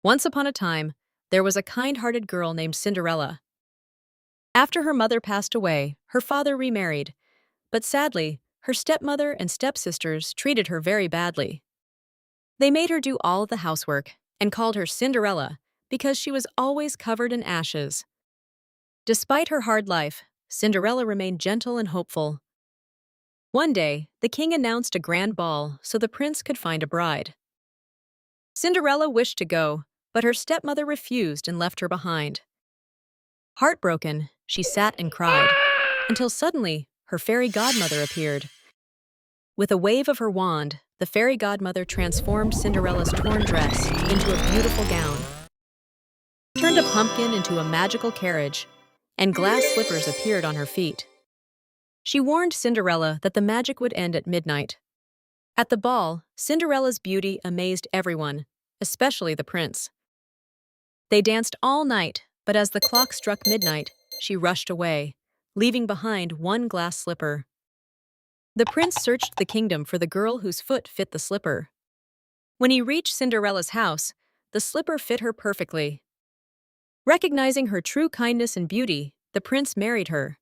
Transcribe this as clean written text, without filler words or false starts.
Once upon a time, there was a kind-hearted girl named Cinderella. After her mother passed away, her father remarried, but sadly, her stepmother and stepsisters treated her very badly. They made her do all of the housework and called her Cinderella because she was always covered in ashes. Despite her hard life, Cinderella remained gentle and hopeful. One day, the king announced a grand ball so the prince could find a bride. Cinderella wished to go, but her stepmother refused and left her behind. Heartbroken, she sat and cried, until suddenly her fairy godmother appeared. With a wave of her wand, the fairy godmother transformed Cinderella's torn dress into a beautiful gown, turned a pumpkin into a magical carriage, and glass slippers appeared on her feet. She warned Cinderella that the magic would end at midnight. At the ball, Cinderella's beauty amazed everyone, especially the prince. They danced all night, but as the clock struck midnight, she rushed away, leaving behind one glass slipper. The prince searched the kingdom for the girl whose foot fit the slipper. When he reached Cinderella's house, the slipper fit her perfectly. Recognizing her true kindness and beauty, the prince married her.